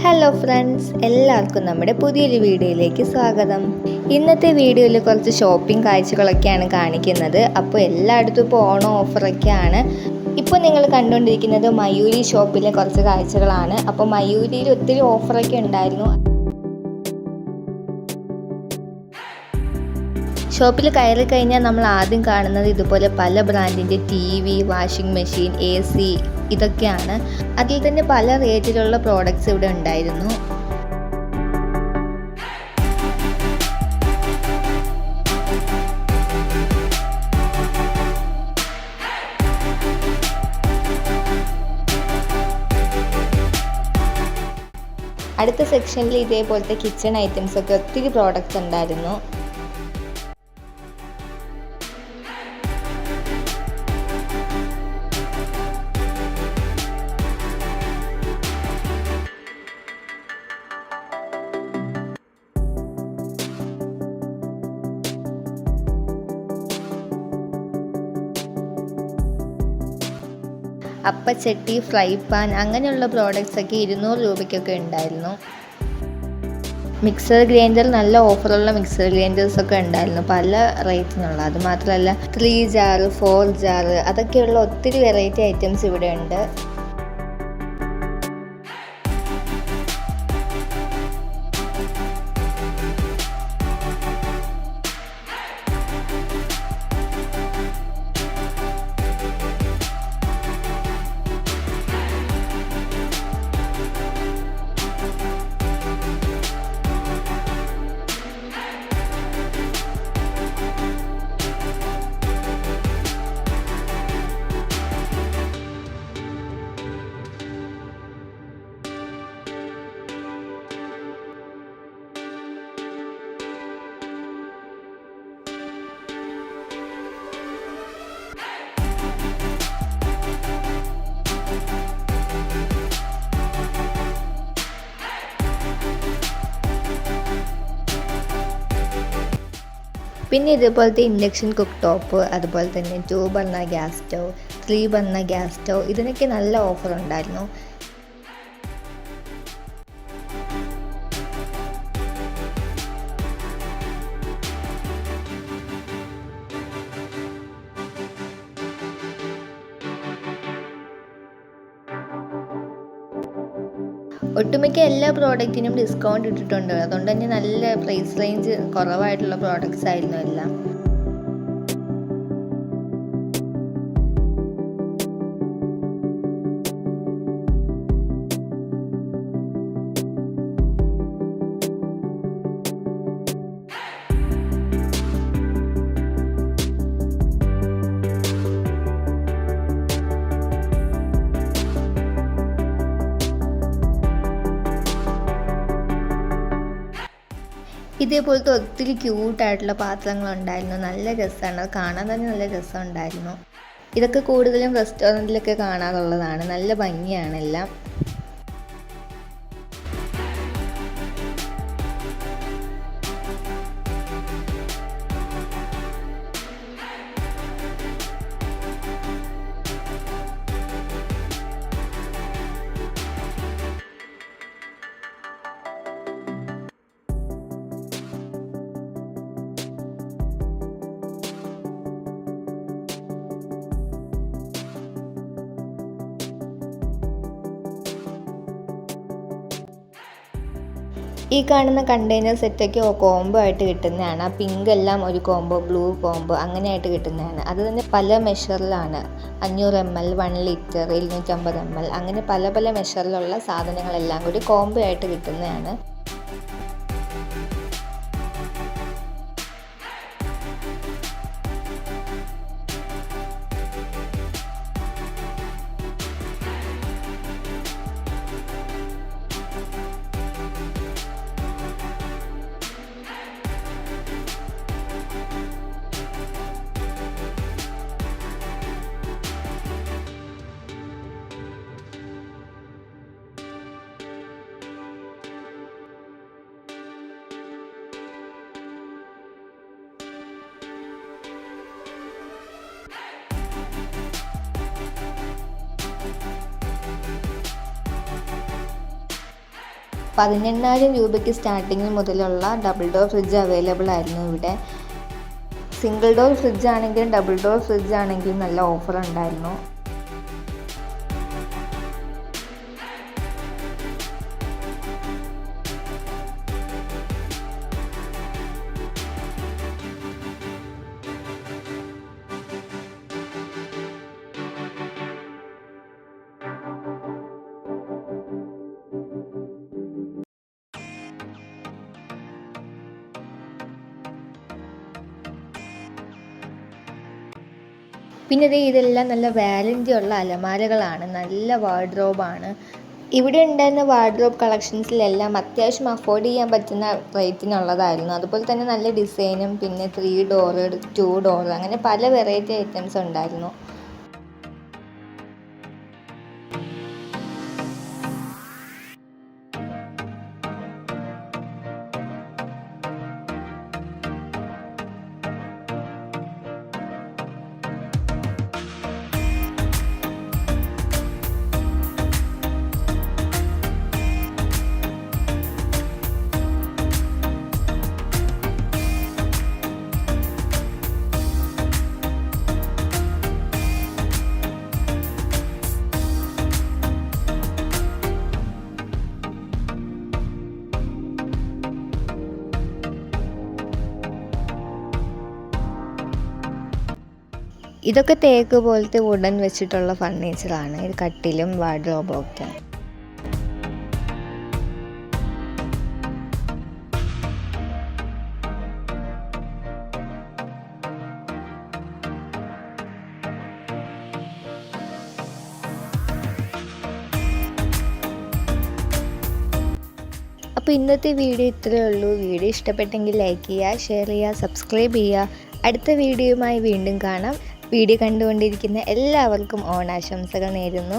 Hello friends, എല്ലാവർക്കും നമ്മുടെ പുതിയൊരു വീഡിയോയിലേക്ക് സ്വാഗതം. ഇന്നത്തെ വീഡിയോയിൽ കുറച്ച് ഷോപ്പിംഗ് കാഴ്ചകളൊക്കെയാണ് കാണിക്കുന്നത്. അപ്പോൾ എല്ലായിടത്തും ഇപ്പോൾ ഓണം ഓഫറൊക്കെയാണ്. ഇപ്പോൾ നിങ്ങൾ കണ്ടുകൊണ്ടിരിക്കുന്നത് മയൂരി ഷോപ്പിലെ കുറച്ച് കാഴ്ചകളാണ്. അപ്പോൾ മയൂരിയിൽ ഒത്തിരി ഓഫറൊക്കെ ഉണ്ടായിരുന്നു. ഷോപ്പിൽ കയറി കഴിഞ്ഞാൽ നമ്മൾ ആദ്യം കാണുന്നത് ഇതുപോലെ പല ബ്രാൻഡിൻ്റെ TV, വാഷിംഗ് മെഷീൻ, AC ഇതൊക്കെയാണ്. അതിൽ തന്നെ പല റേറ്റിലുള്ള പ്രോഡക്റ്റ്സ് ഇവിടെ ഉണ്ടായിരുന്നു. അടുത്ത സെക്ഷനിൽ ഇതേപോലത്തെ കിച്ചൺ ഐറ്റംസ് ഒക്കെ ഒത്തിരി പ്രോഡക്റ്റ്സ് ഉണ്ടായിരുന്നു. അപ്പച്ചട്ടി, ഫ്രൈ പാൻ അങ്ങനെയുള്ള പ്രോഡക്റ്റ്സ് ഒക്കെ 200 രൂപയ്ക്കൊക്കെ ഉണ്ടായിരുന്നു. മിക്സർ ഗ്രൈൻഡർ, നല്ല ഓഫറുള്ള മിക്സർ ഗ്രൈൻഡേഴ്സ് ഒക്കെ ഉണ്ടായിരുന്നു, പല റേറ്റിനുള്ള. അതുമാത്രമല്ല 3 ജാർ, 4 ജാർ അതൊക്കെയുള്ള ഒത്തിരി വെറൈറ്റി ഐറ്റംസ് ഇവിടെ ഉണ്ട്. പിന്നെ ഇതുപോലത്തെ ഇൻഡക്ഷൻ കുക്ക് ടോപ്പ്, അതുപോലെ തന്നെ 2 burner gas stove, 3 burner gas stove ഇതിനൊക്കെ നല്ല ഓഫർ ഉണ്ടായിരുന്നു. ഒട്ടുമിക്ക എല്ലാ പ്രോഡക്റ്റിനും ഡിസ്കൗണ്ട് ഇട്ടിട്ടുണ്ട്. അതുകൊണ്ട് തന്നെ നല്ല പ്രൈസ് റേഞ്ച് കുറവായിട്ടുള്ള പ്രോഡക്റ്റ്സ് ആയിരുന്നു എല്ലാം. ഇതേപോലത്തെ ഒത്തിരി ക്യൂട്ടായിട്ടുള്ള പാത്രങ്ങളുണ്ടായിരുന്നു. നല്ല രസമാണ്, അത് കാണാൻ തന്നെ നല്ല രസമുണ്ടായിരുന്നു. ഇതൊക്കെ കൂടുതലും റെസ്റ്റോറൻറ്റിലൊക്കെ കാണാറുള്ളതാണ്. നല്ല ഭംഗിയാണ് എല്ലാം. ഈ കാണുന്ന കണ്ടെയ്നർ സെറ്റൊക്കെ കോംബോ ആയിട്ട് കിട്ടുന്നതാണ്. ആ പിങ്ക് എല്ലാം ഒരു കോംബോ, ബ്ലൂ കോംബോ അങ്ങനെയായിട്ട് കിട്ടുന്നതാണ്. അത് തന്നെ പല മെഷറിലാണ്. 500 ml, 1 ലിറ്റർ, 250 ml അങ്ങനെ പല പല മെഷറിലുള്ള സാധനങ്ങളെല്ലാം കൂടി കോംബോ ആയിട്ട് കിട്ടുന്നതാണ്. 18,000 രൂപയ്ക്ക് സ്റ്റാർട്ടിങ്ങിൽ മുതലുള്ള ഡബിൾ ഡോർ ഫ്രിഡ്ജ് അവൈലബിൾ ആയിരുന്നു ഇവിടെ. സിംഗിൾ ഡോർ ഫ്രിഡ്ജ് ആണെങ്കിലും ഡബിൾ ഡോർ ഫ്രിഡ്ജ് ആണെങ്കിലും നല്ല ഓഫർ ഉണ്ടായിരുന്നു. പിന്നെ ഇതെല്ലാം നല്ല വാറൻറ്റി ഉള്ള അലമാരകളാണ്, നല്ല വാർഡ്രോബാണ്. ഇവിടെ ഉണ്ടായിരുന്ന വാർഡ്രോബ് കളക്ഷൻസിലെല്ലാം അത്യാവശ്യം അഫോർഡ് ചെയ്യാൻ പറ്റുന്ന റേറ്റിനുള്ളതായിരുന്നു. അതുപോലെ തന്നെ നല്ല ഡിസൈനും പിന്നെ 3 ഡോർ 2 ഡോർ അങ്ങനെ പല വെറൈറ്റി ഐറ്റംസ് ഉണ്ടായിരുന്നു. ഇതൊക്കെ തേക്ക് പോലത്തെ വുഡൻ വെച്ചിട്ടുള്ള ഫർണിച്ചറാണ്. ഇത് കട്ടിലും വാർഡ്രോബും ഒക്കെ. അപ്പോൾ ഇന്നത്തെ വീഡിയോ ഇത്രയേ ഉള്ളൂ. വീഡിയോ ഇഷ്ടപ്പെട്ടെങ്കിൽ ലൈക്ക് ചെയ്യുക, ഷെയർ ചെയ്യുക, സബ്സ്ക്രൈബ് ചെയ്യുക. അടുത്ത വീഡിയോയുമായി വീണ്ടും കാണാം. വീഡിയോ കണ്ടുകൊണ്ടിരിക്കുന്ന എല്ലാവർക്കും ഓണാശംസകൾ നേരുന്നു.